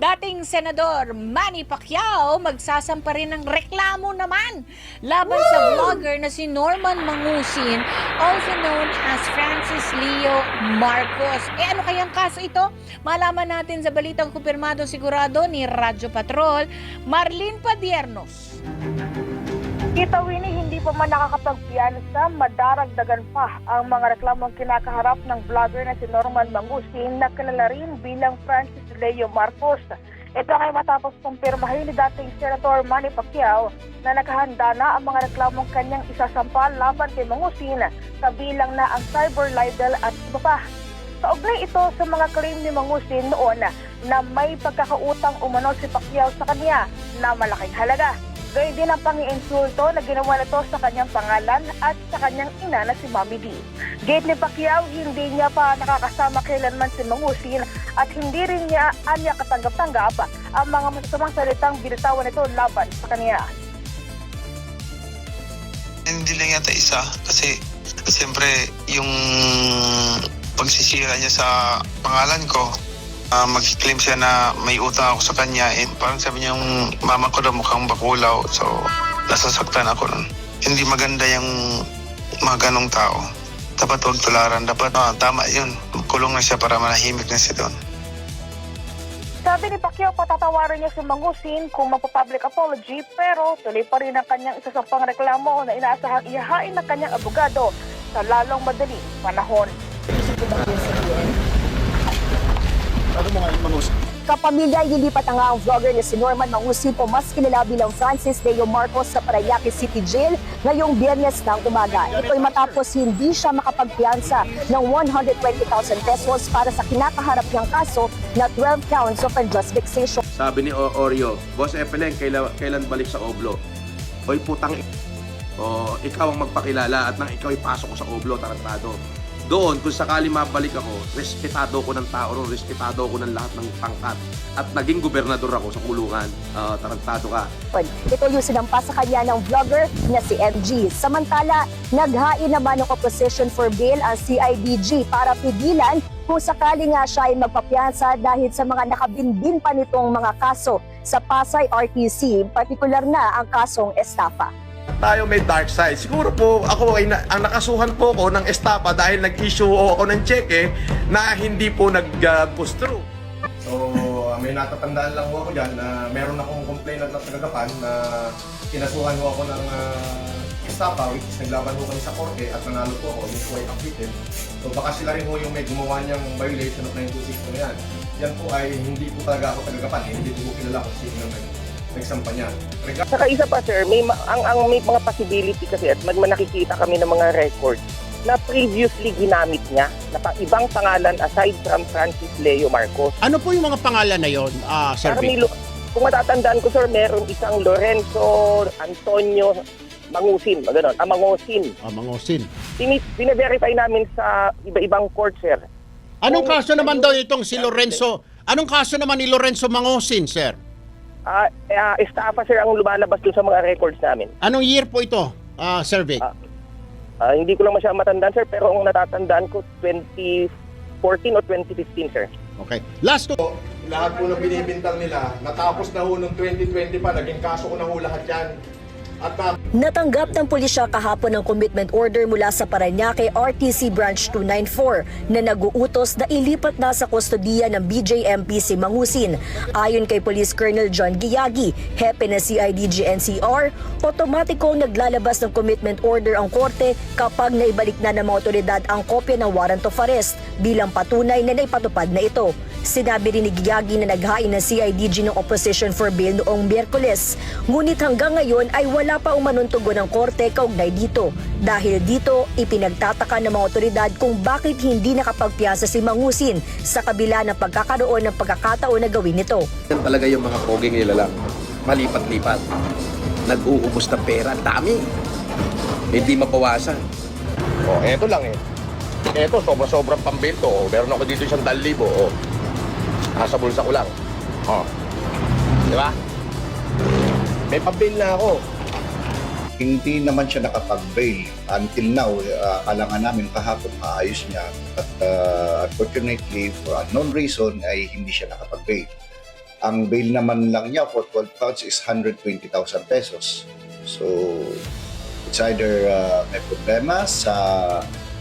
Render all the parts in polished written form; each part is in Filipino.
Dating Senador Manny Pacquiao magsasampa rin ng reklamo naman laban sa vlogger na si Norman Mangusin, also known as Francis Leo Marcos. Ano kayang kaso ito? Malaman natin sa balitang kumpirmado sigurado ni Radyo Patrol, Marlene Padiernos. Kita Winnie, hindi pa man nakakapagpiyansa, madaragdagan pa ang mga reklamong kinakaharap ng vlogger na si Norman Mangusin na kilala rin bilang Francis Leo Marcos. Ito ay matapos kumpirmahin ni dating Senator Manny Pacquiao na nakahanda na ang mga reklamong kanyang isasampa laban kay Mangusin, kabilang na ang cyber libel at iba pa. Kaugnay ito sa mga claim ni Mangusin noon na may pagkakautang umano si Pacquiao sa kanya na malaking halaga. Gayun din ang pang-iinsulto na ginawa nito sa kanyang pangalan at sa kanyang ina na si Mami D. Gate ni Pacquiao, hindi niya pa nakakasama kailanman si Mangusin at hindi rin niya anya katanggap-tanggap ang mga masasamang salitang binitawan nito laban sa kanya. Hindi lang yata isa kasi siyempre yung pagsisira niya sa pangalan ko, mag-claim siya na may utang ako sa kanya, parang sabi niya yung mama ko daw mukhang bakulaw, so nasasaktan ako nun. Hindi maganda yung mga ganong tao. Dapat huwag tularan, dapat tama yun, kulong na siya para manahimik na siya doon. Sabi ni Pacquiao, patatawarin niya si Mangusin kung magpa-public apology, pero tuloy pa rin ang kanyang isasampang reklamo na inaasahang ihahain ng kanyang abogado sa lalong madaling panahon. Kapamilya, nilipat na nga ang vlogger na si Norman Mangusin o mas kilala bilang Francis Leo Marcos sa Parañaque City Jail ngayong Biyernes ng umaga. Ito'y matapos hindi siya makapagpiyansa ng 120,000 pesos para sa kinakaharap niyang kaso na 12 counts of unjust vexation. Sabi ni Oreo, Boss Epeleng, kailan balik sa Oblo? Oy putang ikaw ang magpakilala at nang ikaw ipasok ko sa Oblo, tarantado. Doon, kung sakali mabalik ako, respetado ko ng tao ron, respetado ko ng lahat ng pangkat. At naging gobernador ako sa kulungan. Tarantado ka. Ito yung sinampa sa kanya ng vlogger na si MG. Samantala, naghain naman ng opposition for bail ang CIDG para pigilan kung sakali nga siya ay magpapiyansa dahil sa mga nakabinbin pa nitong mga kaso sa Pasay RTC, partikular na ang kasong estafa. Tayo may dark side. Siguro po ako ay ang nakasuhan po ko ng estafa dahil nag-issue ako ng cheque na hindi po nag-push through. So may natatandaan lang po ako dyan na meron akong complainant na tagagapan na kinasuhan ko ako ng estafa, which is naglaban ko kami sa korte at nanalo po ako, yung po ay acquitted. So baka sila rin po yung may gumawa niyang violation of 926 na yan. Yan po ay hindi po talaga ako tagagapan, hindi po kilala kung sino naman nagsampa niya. Saka isa pa sir, may mga possibility kasi at nakikita kami ng mga records na previously ginamit niya na ibang pangalan aside from Francis Leo Marcos. Ano po yung mga pangalan na yon, Sir Vic? Kung matatandaan ko sir, meron isang Lorenzo Antonio Mangusin, gano'n, Mangusin. Mangusin. Bine-verify namin sa iba-ibang court sir. Anong kaso naman daw itong si Lorenzo? Anong kaso naman ni Lorenzo Mangusin, sir? Estafa sir ang lumalabas dun sa mga records namin. Anong year po ito, Sir Vic? Hindi ko lang masyadong matandaan sir, pero ang natatandaan ko 2014 o 2015 sir. Okay. Last to. Lahat po na binibintang nila, natapos na ho noong 2020 pa, naging kaso ko na ho lahat yan. At Natanggap ng pulisya kahapon ng commitment order mula sa Parañaque RTC Branch 294 na nag-uutos na ilipat na sa kustodiya ng BJMP si Mangusin. Ayon kay Police Colonel John Giyagi, hepe ng CIDG NCR, otomatikong naglalabas ng commitment order ang korte kapag naibalik na ng mga otoridad ang kopya ng warrant of arrest bilang patunay na naipatupad na ito. Sinabi rin ni Giyagi na naghain ng CIDG ng opposition for bail noong Miyerkules. Ngunit hanggang ngayon ay wala pa umanong tugon ng korte kaugnay dito. Dahil dito, ipinagtataka ng mga otoridad kung bakit hindi nakapagpiyasa si Mangusin sa kabila ng pagkakaroon ng pagkakataon na gawin ito. yan talaga yung mga poging nila lang. Malipat-lipat. Nag-uubos ng pera. Dami. Hindi mabawasan. Eto lang eh. Eto, sobrang pambil ko. Meron ako dito 100,000. Nasa bulsa ko lang. Di ba? May pambil na ako. Hindi naman siya nakapag-bail. Until now, kailangan namin kahapon maayos niya. At unfortunately, for unknown reason, ay hindi siya nakapag-bail. Ang bail naman lang niya for 12 counts is 120,000 pesos. So, it's either may problema sa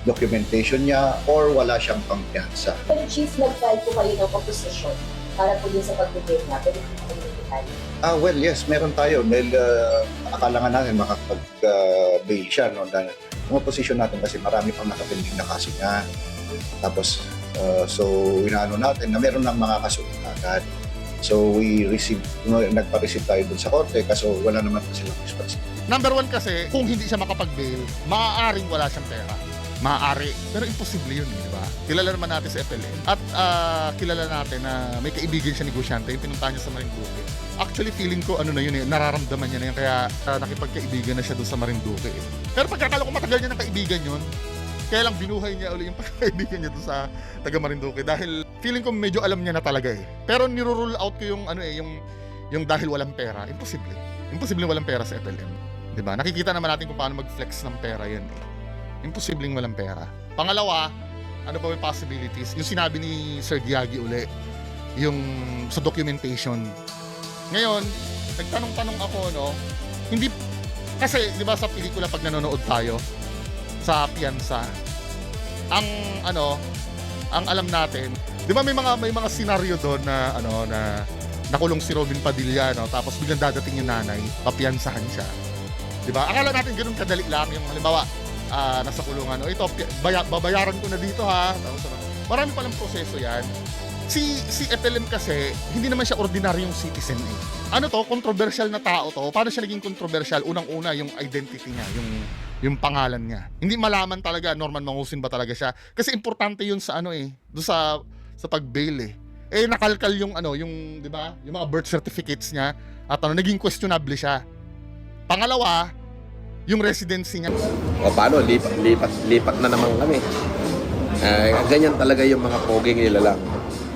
documentation niya or wala siyang pangpiyansa. Pero Chief, nag-file po kayo ng opposition para po din sa pag-bail niya. Pwede po kayo detalye. Well, yes, meron tayo. Dahil akala nga natin makapag-bail siya. No? Dahil yung opposition natin kasi marami pang nakapending na kaso niya. Tapos, so inaano natin na meron ng mga kaso agad. So we received, nagpa-receive tayo dun sa korte kaso wala naman pa silang response. Number one kasi, kung hindi siya makapag-bail, maaaring wala siyang pera. Maaari. Pero imposible yun, di ba? Kilala naman natin sa FLN. At kilala natin na may kaibigan siya negosyante, yung pinuntahan niya sa Marinduque. Actually, feeling ko, ano na yun eh, nararamdaman niya na yun, kaya nakipagkaibigan na siya doon sa Marinduque eh. Pero pagkakala ko matagal niya ng kaibigan yun, kaya lang binuhay niya ulit yung pagkaibigan niya doon sa taga Marinduque dahil feeling ko medyo alam niya na talaga eh. Pero niro-rule out ko yung ano eh, yung dahil walang pera, imposible. Imposible walang pera sa FLM. 'Di ba? Nakikita naman natin kung paano mag-flex ng pera 'yan eh. Imposibleng walang pera. Pangalawa, ano pa yung possibilities? Yung sinabi ni Sir Diagi uli, yung sa documentation. Ngayon, nagtanong-tanong ako, no, hindi, kasi, di ba sa pelikula pag nanonood tayo, sa piyansa, ang alam natin, di ba may mga senaryo doon na, na nakulong si Robin Padilla, no, tapos biglang dadating yung nanay, papiyansahan siya. Di ba? Akala natin ganun kadali lang, yung halimbawa, nasa kulungan, ito, babayaran ko na dito ha. Tapos, marami palang proseso yan. Si FLM kasi, hindi naman siya ordinaryong citizen eh. Ano to, controversial na tao to. Paano siya naging controversial? Unang-una, yung identity niya, yung pangalan niya. Hindi malaman talaga, Norman Mangusin ba talaga siya? Kasi importante yun sa doon sa pag-bail eh. Nakalkal yung yung, di ba, yung mga birth certificates niya at naging questionable siya. Pangalawa, yung residency niya. O paano, lipat na naman kami. Ganyan talaga yung mga poging nila lang.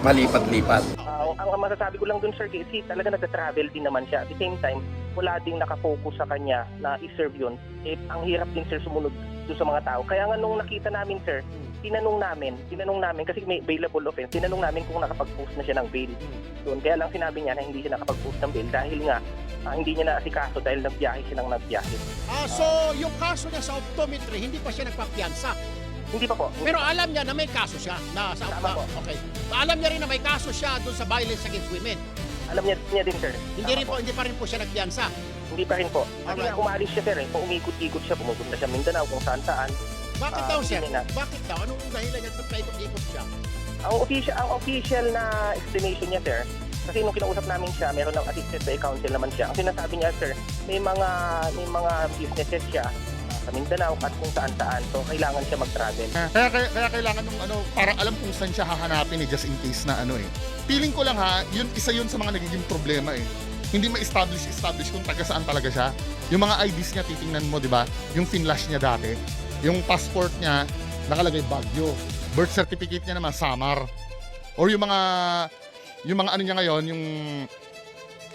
Malipat-lipat. Ang masasabi ko lang dun, sir, kasi talaga nagta-travel din naman siya. At the same time, wala ding nakafocus sa kanya na i-serve yun. Ang hirap din, sir, sumunod dun sa mga tao. Kaya nga nung nakita namin, sir, tinanong namin kasi may bailable offense, tinanong namin kung nakapag-post na siya ng bail. Doon. Kaya lang sinabi niya na hindi siya nakapag-post ng bail dahil nga hindi niya naasikaso dahil nagbiyahe siya ng nagbiyahe. So, yung kaso niya sa optometry, hindi pa siya nagpapiyansa. Hindi pa po. Pero alam niya na may kaso siya na sa Tama po. Okay. Alam niya rin na may kaso siya doon sa violence against women. Alam niya din, sir. Hindi pa rin po siya nagpiyansa. Hindi pa rin po. Kasi Alright. nga umalis siya, sir. Umikot-ikot siya. Pumupunta siya Mindanao kung saan-saan. Bakit daw, sir? hindi na. Bakit daw? Anong dahilan niya at paikot-ikot siya? Ang official na explanation niya, sir, kasi nung kinausap namin siya, meron ng assisted by counsel naman siya. Ang sinasabi niya, sir, may mga businesses siya sa Mindanao at kung saan-saan. So, kailangan siya mag-travel. Kaya kailangan nung para alam kung saan siya hahanapin just in case na Feeling ko lang isa yun sa mga nagiging problema eh. Hindi ma-establish kung taga saan talaga siya. Yung mga IDs niya titingnan mo, di ba? Yung finlash niya dati, yung passport niya nakalagay Baguio. Birth certificate niya naman Samar. Or yung mga niya ngayon, yung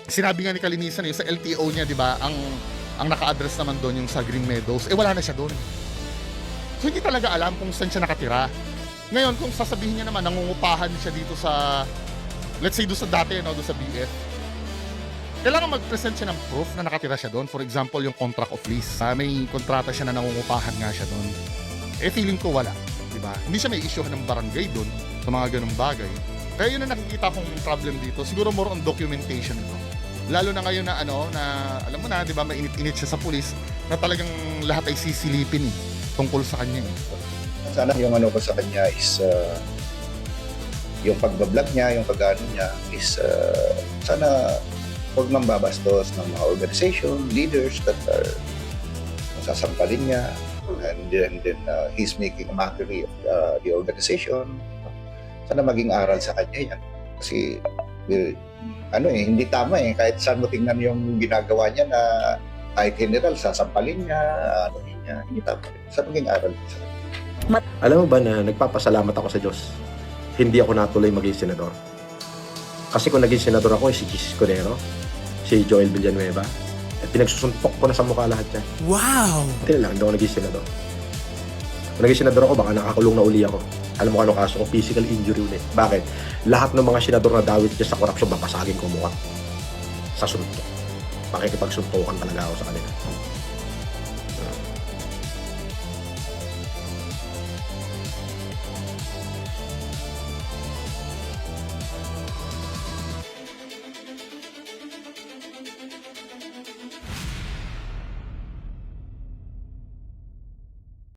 sinabi nga ni Kalinisan sa LTO niya, di ba? Ang naka-address naman doon yung sa Green Meadows, wala na siya doon. So hindi talaga alam kung saan siya nakatira. Ngayon, kung sasabihin niya naman, nangungupahan siya dito sa, let's say doon sa dati, doon sa BF, kailangan mag-present siya ng proof na nakatira siya doon. For example, yung contract of lease. May kontrata siya na nangungupahan nga siya doon. Feeling ko wala. Diba? Hindi siya may issue ng barangay doon sa mga ganung bagay. Kaya yun ang nakikita kong problem dito. Siguro more on documentation ito. Lalo na ngayon na na alam mo na, 'di ba, mainit-init siya sa pulis na talagang lahat ay sisilipin tungkol sa kanya. Sana yung ko sa kanya is yung pagbablog niya, yung pag-ano niya is sana huwag mambabastos ng mga organization, leaders that are masasampalin niya and then he's making a mockery of the organization. Sana maging aral sa kanya yan. Kasi hindi tama kahit saan mo tingnan yung ginagawa niya na kahit general, sasampalin niya, hindi tama. Sa maging aral sa kanya. Alam mo ba na nagpapasalamat ako sa Diyos? Hindi ako natuloy maging senador. Kasi kung naging senador ako, si Chis Escudero, si Joel Villanueva, pinagsusuntok ko na sa mukha lahat yan. Wow! Hindi lang, hindi ako naging senador. Kung naging senador ako, baka nakakulong na uli ako. Alam mo kung anong kaso ko? Physical injury ulit. Bakit? Lahat ng mga senador na dawit dyan sa korupsyon, babasagin ko mukha. Sa suntok. Pakikipagsuntukan talaga ako sa kanila.